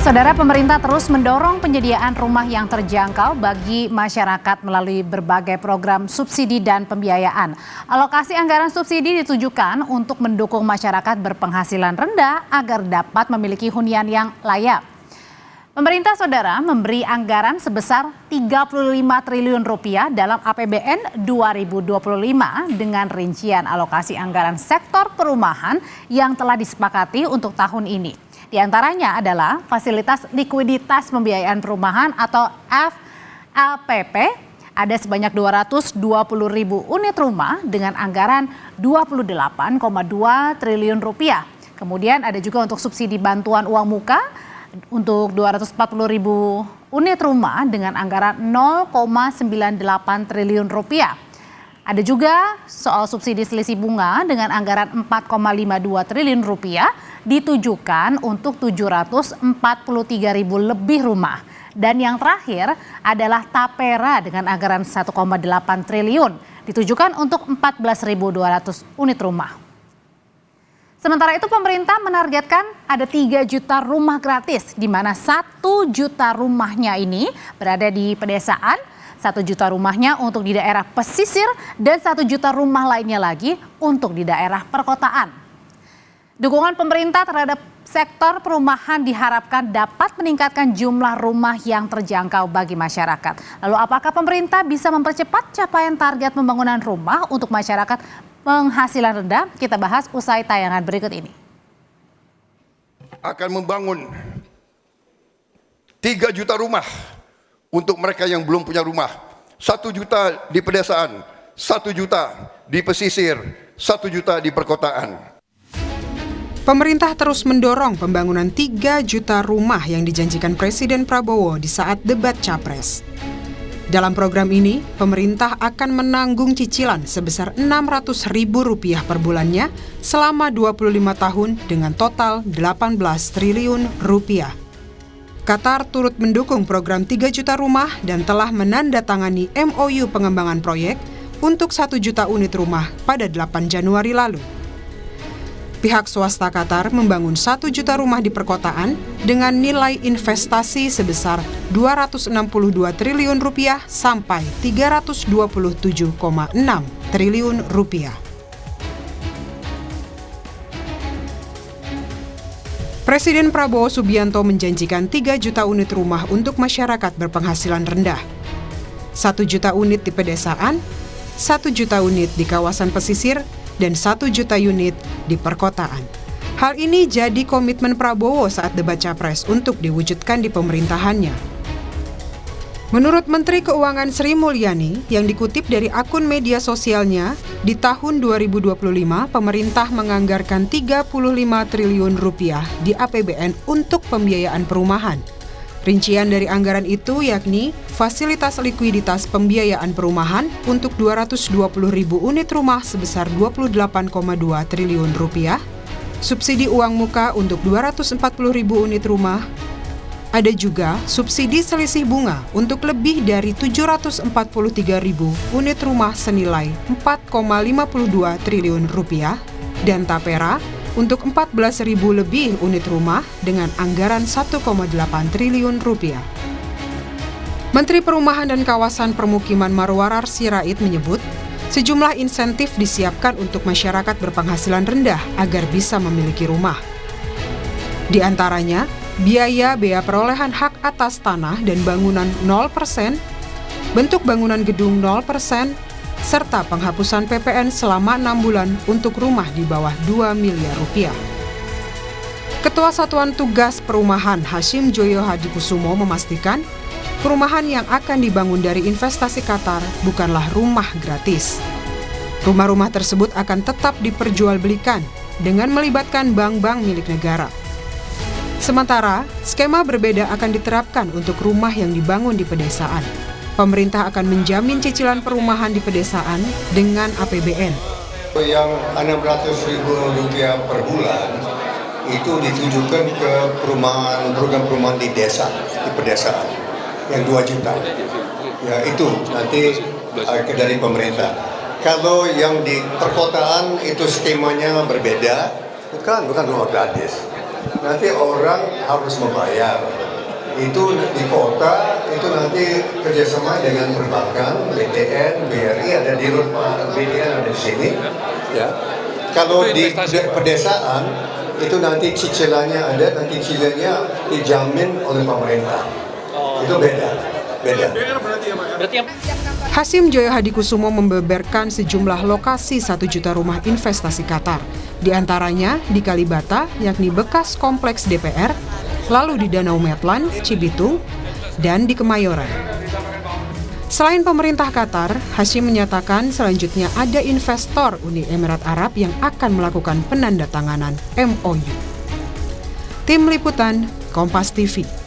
Saudara, pemerintah terus mendorong penyediaan rumah yang terjangkau bagi masyarakat melalui berbagai program subsidi dan pembiayaan. Alokasi anggaran subsidi ditujukan untuk mendukung masyarakat berpenghasilan rendah agar dapat memiliki hunian yang layak. Pemerintah, saudara, memberi anggaran sebesar 35 triliun rupiah dalam APBN 2025 dengan rincian alokasi anggaran sektor perumahan yang telah disepakati untuk tahun ini. Di antaranya adalah fasilitas likuiditas pembiayaan perumahan atau FLPP, ada sebanyak 220.000 unit rumah dengan anggaran 28,2 triliun rupiah. Kemudian ada juga untuk subsidi bantuan uang muka untuk 240.000 unit rumah dengan anggaran 0,98 triliun rupiah. Ada juga soal subsidi selisih bunga dengan anggaran 4,52 triliun rupiah ditujukan untuk 743.000 lebih rumah. Dan yang terakhir adalah tapera dengan anggaran 1,8 triliun ditujukan untuk 14.200 unit rumah. Sementara itu pemerintah menargetkan ada 3 juta rumah gratis, di mana 1 juta rumahnya ini berada di pedesaan, 1 juta rumahnya untuk di daerah pesisir, dan 1 juta rumah lainnya lagi untuk di daerah perkotaan. Dukungan pemerintah terhadap sektor perumahan diharapkan dapat meningkatkan jumlah rumah yang terjangkau bagi masyarakat. Lalu apakah pemerintah bisa mempercepat capaian target pembangunan rumah untuk masyarakat penghasilan rendah? Kita bahas usai tayangan berikut ini. Akan membangun 3 juta rumah untuk mereka yang belum punya rumah. 1 juta di pedesaan, 1 juta di pesisir, 1 juta di perkotaan. Pemerintah terus mendorong pembangunan 3 juta rumah yang dijanjikan Presiden Prabowo di saat debat Capres. Dalam program ini, pemerintah akan menanggung cicilan sebesar Rp600.000 per bulannya selama 25 tahun dengan total 18 triliun rupiah. Qatar turut mendukung program 3 juta rumah dan telah menandatangani MOU pengembangan proyek untuk 1 juta unit rumah pada 8 Januari lalu. Pihak swasta Qatar membangun 1 juta rumah di perkotaan dengan nilai investasi sebesar 262 triliun rupiah sampai 327,6 triliun rupiah. Presiden Prabowo Subianto menjanjikan 3 juta unit rumah untuk masyarakat berpenghasilan rendah. 1 juta unit di pedesaan, 1 juta unit di kawasan pesisir, dan 1 juta unit di perkotaan. Hal ini jadi komitmen Prabowo saat debat Capres untuk diwujudkan di pemerintahannya. Menurut Menteri Keuangan Sri Mulyani yang dikutip dari akun media sosialnya, di tahun 2025 pemerintah menganggarkan 35 triliun rupiah di APBN untuk pembiayaan perumahan. Rincian dari anggaran itu yakni fasilitas likuiditas pembiayaan perumahan untuk 220.000 unit rumah sebesar 28,2 triliun rupiah, subsidi uang muka untuk 240.000 unit rumah, ada juga subsidi selisih bunga untuk lebih dari 743.000 unit rumah senilai 4,52 triliun rupiah, dan tapera untuk 14.000 lebih unit rumah dengan anggaran 1,8 triliun rupiah. Menteri Perumahan dan Kawasan Permukiman Marwarar Sirait menyebut, sejumlah insentif disiapkan untuk masyarakat berpenghasilan rendah agar bisa memiliki rumah. Di antaranya, biaya perolehan hak atas tanah dan bangunan 0%, bentuk bangunan gedung 0%, serta penghapusan PPN selama 6 bulan untuk rumah di bawah 2 miliar rupiah. Ketua Satuan Tugas Perumahan Hashim Joyo Hadikusumo memastikan, perumahan yang akan dibangun dari investasi Qatar bukanlah rumah gratis. Rumah-rumah tersebut akan tetap diperjualbelikan dengan melibatkan bank-bank milik negara. Sementara, skema berbeda akan diterapkan untuk rumah yang dibangun di pedesaan. Pemerintah akan menjamin cicilan perumahan di pedesaan dengan APBN. Yang Rp600.000 per bulan itu ditujukan ke program perumahan di desa, di pedesaan, yang 2 juta. Ya itu nanti dari pemerintah. Kalau yang di perkotaan itu skemanya berbeda, bukan rumah gratis. nanti orang harus membayar. Itu di kota, itu nanti kerjasama dengan perbankan, BTN, BRI, ada di rumah, BTN ada di sini. Ya. Kalau di pedesaan, itu nanti cicilannya ada, nanti cicilannya dijamin oleh pemerintah. Itu beda. Hasyim Joyo Hadikusumo membeberkan sejumlah lokasi 1 juta rumah investasi Qatar. Di antaranya di Kalibata, yakni bekas kompleks DPR, lalu di Danau Medlan, Cibitung, dan di Kemayoran. Selain pemerintah Qatar, Hasyim menyatakan selanjutnya ada investor Uni Emirat Arab yang akan melakukan penandatanganan MOU. Tim Liputan, Kompas TV.